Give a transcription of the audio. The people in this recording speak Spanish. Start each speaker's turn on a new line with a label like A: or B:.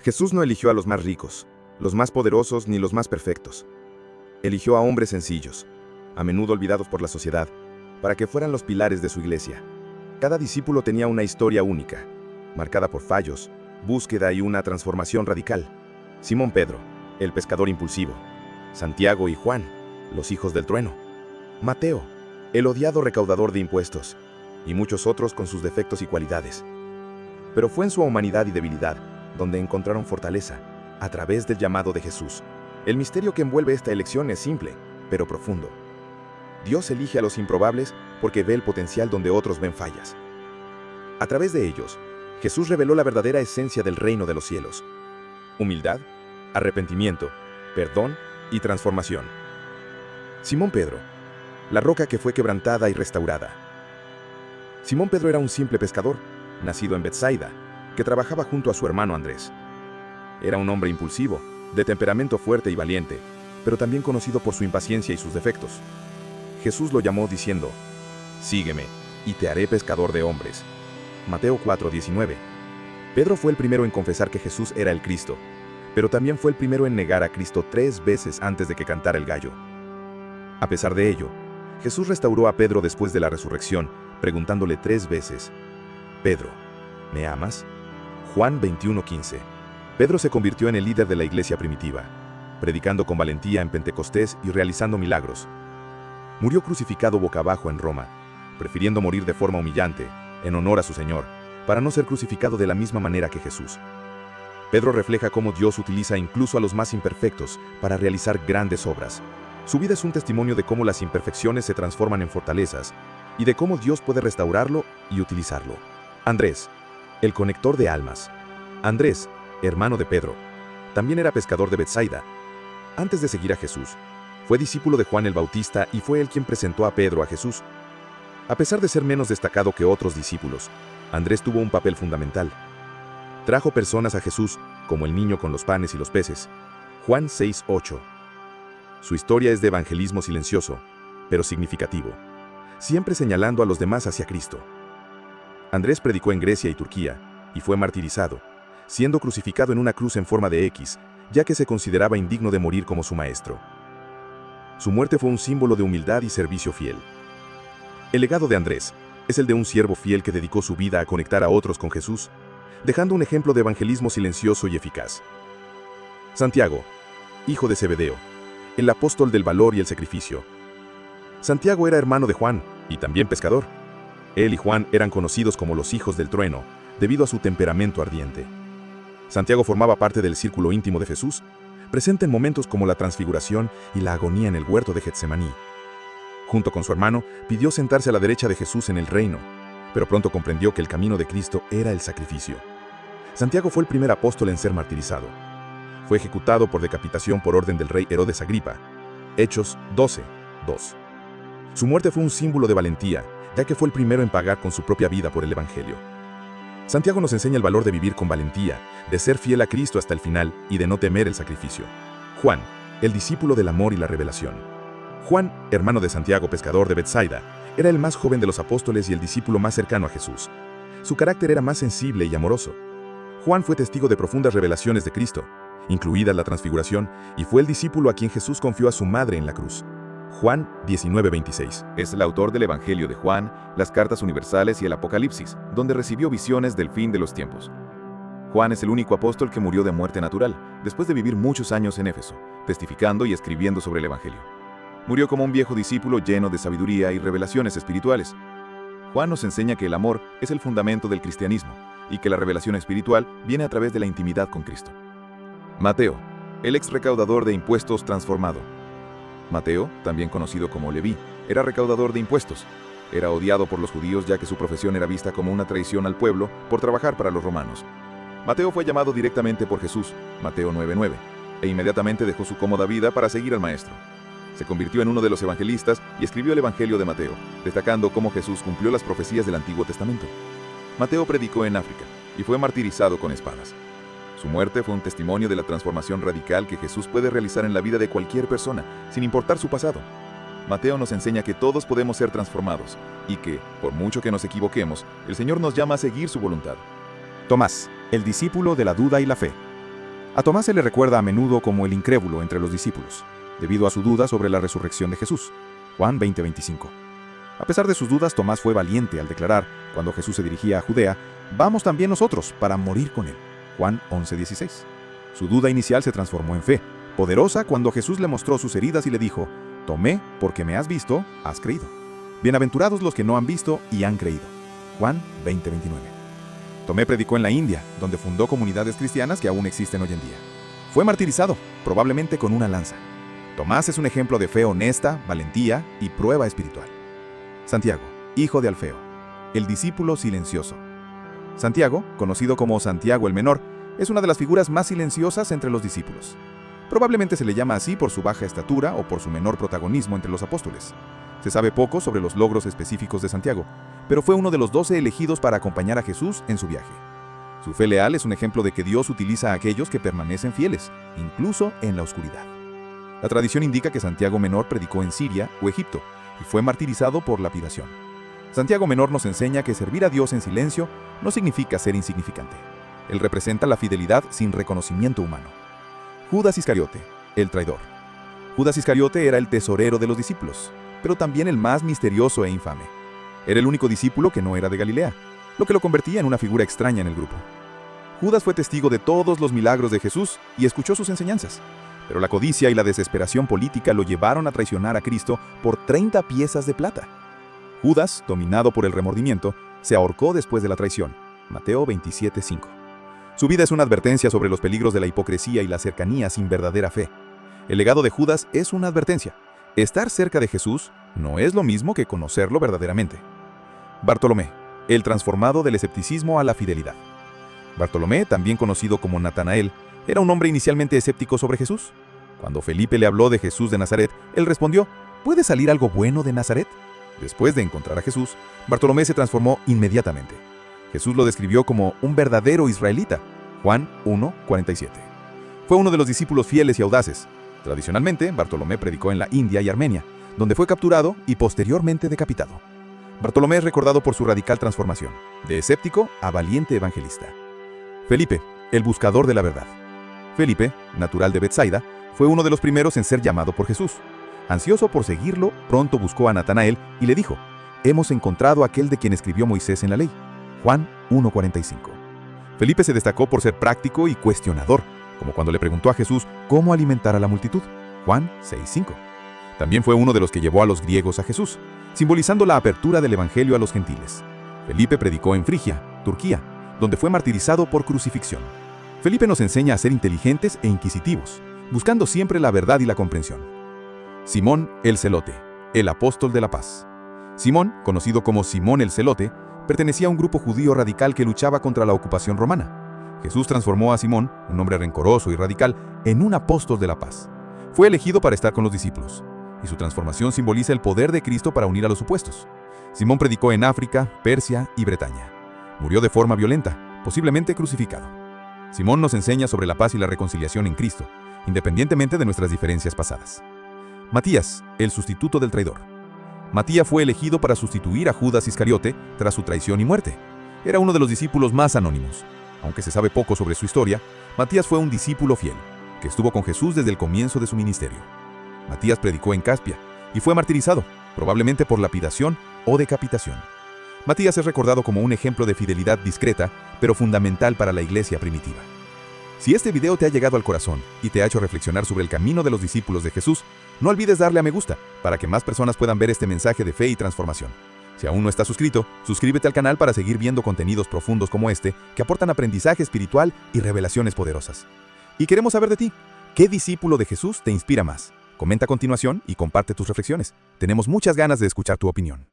A: Jesús no eligió a los más ricos, los más poderosos ni los más perfectos. Eligió a hombres sencillos, a menudo olvidados por la sociedad, para que fueran los pilares de su iglesia. Cada discípulo tenía una historia única, marcada por fallos, búsqueda y una transformación radical. Simón Pedro, el pescador impulsivo. Santiago y Juan, los hijos del trueno. Mateo, el odiado recaudador de impuestos. Y muchos otros con sus defectos y cualidades. Pero fue en su humanidad y debilidad donde encontraron fortaleza, a través del llamado de Jesús. El misterio que envuelve esta elección es simple, pero profundo. Dios elige a los improbables porque ve el potencial donde otros ven fallas. A través de ellos, Jesús reveló la verdadera esencia del reino de los cielos. Humildad, arrepentimiento, perdón y transformación. Simón Pedro, la roca que fue quebrantada y restaurada. Simón Pedro era un simple pescador, nacido en Betsaida, que trabajaba junto a su hermano Andrés. Era un hombre impulsivo, de temperamento fuerte y valiente, pero también conocido por su impaciencia y sus defectos. Jesús lo llamó diciendo: «Sígueme, y te haré pescador de hombres». Mateo 4:19. Pedro fue el primero en confesar que Jesús era el Cristo, pero también fue el primero en negar a Cristo 3 veces antes de que cantara el gallo. A pesar de ello, Jesús restauró a Pedro después de la resurrección, preguntándole 3 veces: «Pedro, ¿me amas?». Juan 21:15. Pedro se convirtió en el líder de la iglesia primitiva, predicando con valentía en Pentecostés y realizando milagros. Murió crucificado boca abajo en Roma, prefiriendo morir de forma humillante, en honor a su Señor, para no ser crucificado de la misma manera que Jesús. Pedro refleja cómo Dios utiliza incluso a los más imperfectos para realizar grandes obras. Su vida es un testimonio de cómo las imperfecciones se transforman en fortalezas y de cómo Dios puede restaurarlo y utilizarlo. Andrés, el conector de almas. Andrés, hermano de Pedro, también era pescador de Betsaida. Antes de seguir a Jesús, fue discípulo de Juan el Bautista y fue él quien presentó a Pedro a Jesús. A pesar de ser menos destacado que otros discípulos, Andrés tuvo un papel fundamental. Trajo personas a Jesús, como el niño con los panes y los peces. Juan 6:8. Su historia es de evangelismo silencioso, pero significativo, siempre señalando a los demás hacia Cristo. Andrés predicó en Grecia y Turquía, y fue martirizado, siendo crucificado en una cruz en forma de X, ya que se consideraba indigno de morir como su maestro. Su muerte fue un símbolo de humildad y servicio fiel. El legado de Andrés es el de un siervo fiel que dedicó su vida a conectar a otros con Jesús, dejando un ejemplo de evangelismo silencioso y eficaz. Santiago, hijo de Zebedeo, el apóstol del valor y el sacrificio. Santiago era hermano de Juan, y también pescador. Él y Juan eran conocidos como los hijos del trueno, debido a su temperamento ardiente. Santiago formaba parte del círculo íntimo de Jesús, presente en momentos como la transfiguración y la agonía en el huerto de Getsemaní. Junto con su hermano, pidió sentarse a la derecha de Jesús en el reino, pero pronto comprendió que el camino de Cristo era el sacrificio. Santiago fue el primer apóstol en ser martirizado. Fue ejecutado por decapitación por orden del rey Herodes Agripa. Hechos 12:2. Su muerte fue un símbolo de valentía, ya que fue el primero en pagar con su propia vida por el Evangelio. Santiago nos enseña el valor de vivir con valentía, de ser fiel a Cristo hasta el final y de no temer el sacrificio. Juan, el discípulo del amor y la revelación. Juan, hermano de Santiago, pescador de Betsaida, era el más joven de los apóstoles y el discípulo más cercano a Jesús. Su carácter era más sensible y amoroso. Juan fue testigo de profundas revelaciones de Cristo, incluida la transfiguración, y fue el discípulo a quien Jesús confió a su madre en la cruz. Juan 19:26.
B: Es el autor del Evangelio de Juan, las Cartas Universales y el Apocalipsis, donde recibió visiones del fin de los tiempos. Juan es el único apóstol que murió de muerte natural, después de vivir muchos años en Éfeso, testificando y escribiendo sobre el Evangelio. Murió como un viejo discípulo lleno de sabiduría y revelaciones espirituales. Juan nos enseña que el amor es el fundamento del cristianismo y que la revelación espiritual viene a través de la intimidad con Cristo. Mateo, el ex recaudador de impuestos transformado. Mateo, también conocido como Leví, era recaudador de impuestos. Era odiado por los judíos ya que su profesión era vista como una traición al pueblo por trabajar para los romanos. Mateo fue llamado directamente por Jesús, Mateo 9:9, e inmediatamente dejó su cómoda vida para seguir al Maestro. Se convirtió en uno de los evangelistas y escribió el Evangelio de Mateo, destacando cómo Jesús cumplió las profecías del Antiguo Testamento. Mateo predicó en África y fue martirizado con espadas. Su muerte fue un testimonio de la transformación radical que Jesús puede realizar en la vida de cualquier persona, sin importar su pasado. Mateo nos enseña que todos podemos ser transformados y que, por mucho que nos equivoquemos, el Señor nos llama a seguir su voluntad.
C: Tomás, el discípulo de la duda y la fe. A Tomás se le recuerda a menudo como el incrédulo entre los discípulos, debido a su duda sobre la resurrección de Jesús. Juan 20:25. A pesar de sus dudas, Tomás fue valiente al declarar, cuando Jesús se dirigía a Judea, «Vamos también nosotros para morir con él». Juan 11:16. Su duda inicial se transformó en fe, poderosa cuando Jesús le mostró sus heridas y le dijo, «Tomé, porque me has visto, has creído». Bienaventurados los que no han visto y han creído. Juan 20:29. Tomé predicó en la India, donde fundó comunidades cristianas que aún existen hoy en día. Fue martirizado, probablemente con una lanza. Tomás es un ejemplo de fe honesta, valentía y prueba espiritual. Santiago, hijo de Alfeo, el discípulo silencioso. Santiago, conocido como Santiago el Menor, es una de las figuras más silenciosas entre los discípulos. Probablemente se le llama así por su baja estatura o por su menor protagonismo entre los apóstoles. Se sabe poco sobre los logros específicos de Santiago, pero fue uno de los 12 elegidos para acompañar a Jesús en su viaje. Su fe leal es un ejemplo de que Dios utiliza a aquellos que permanecen fieles, incluso en la oscuridad. La tradición indica que Santiago Menor predicó en Siria o Egipto y fue martirizado por lapidación. Santiago Menor nos enseña que servir a Dios en silencio no significa ser insignificante. Él representa la fidelidad sin reconocimiento humano. Judas Iscariote, el traidor. Judas Iscariote era el tesorero de los discípulos, pero también el más misterioso e infame. Era el único discípulo que no era de Galilea, lo que lo convertía en una figura extraña en el grupo. Judas fue testigo de todos los milagros de Jesús y escuchó sus enseñanzas, pero la codicia y la desesperación política lo llevaron a traicionar a Cristo por 30 piezas de plata. Judas, dominado por el remordimiento, se ahorcó después de la traición. Mateo 27:5. Su vida es una advertencia sobre los peligros de la hipocresía y la cercanía sin verdadera fe. El legado de Judas es una advertencia. Estar cerca de Jesús no es lo mismo que conocerlo verdaderamente. Bartolomé, el transformado del escepticismo a la fidelidad. Bartolomé, también conocido como Natanael, era un hombre inicialmente escéptico sobre Jesús. Cuando Felipe le habló de Jesús de Nazaret, él respondió, ¿puede salir algo bueno de Nazaret? Después de encontrar a Jesús, Bartolomé se transformó inmediatamente. Jesús lo describió como un verdadero israelita. Juan 1:47. Fue uno de los discípulos fieles y audaces. Tradicionalmente, Bartolomé predicó en la India y Armenia, donde fue capturado y posteriormente decapitado. Bartolomé es recordado por su radical transformación, de escéptico a valiente evangelista. Felipe, el buscador de la verdad. Felipe, natural de Betsaida, fue uno de los primeros en ser llamado por Jesús. Ansioso por seguirlo, pronto buscó a Natanael y le dijo, «Hemos encontrado a aquel de quien escribió Moisés en la ley». Juan 1:45. Felipe se destacó por ser práctico y cuestionador, como cuando le preguntó a Jesús cómo alimentar a la multitud. Juan 6:5. También fue uno de los que llevó a los griegos a Jesús, simbolizando la apertura del evangelio a los gentiles. Felipe predicó en Frigia, Turquía, donde fue martirizado por crucifixión. Felipe nos enseña a ser inteligentes e inquisitivos, buscando siempre la verdad y la comprensión. Simón el Celote, el apóstol de la paz. Simón, conocido como Simón el Celote, pertenecía a un grupo judío radical que luchaba contra la ocupación romana. Jesús transformó a Simón, un hombre rencoroso y radical, en un apóstol de la paz. Fue elegido para estar con los discípulos, y su transformación simboliza el poder de Cristo para unir a los opuestos. Simón predicó en África, Persia y Bretaña. Murió de forma violenta, posiblemente crucificado. Simón nos enseña sobre la paz y la reconciliación en Cristo, independientemente de nuestras diferencias pasadas. Matías, el sustituto del traidor. Matías fue elegido para sustituir a Judas Iscariote tras su traición y muerte. Era uno de los discípulos más anónimos. Aunque se sabe poco sobre su historia, Matías fue un discípulo fiel, que estuvo con Jesús desde el comienzo de su ministerio. Matías predicó en Caspia y fue martirizado, probablemente por lapidación o decapitación. Matías es recordado como un ejemplo de fidelidad discreta, pero fundamental para la iglesia primitiva. Si este video te ha llegado al corazón y te ha hecho reflexionar sobre el camino de los discípulos de Jesús, no olvides darle a me gusta para que más personas puedan ver este mensaje de fe y transformación. Si aún no estás suscrito, suscríbete al canal para seguir viendo contenidos profundos como este que aportan aprendizaje espiritual y revelaciones poderosas. Y queremos saber de ti, ¿qué discípulo de Jesús te inspira más? Comenta a continuación y comparte tus reflexiones. Tenemos muchas ganas de escuchar tu opinión.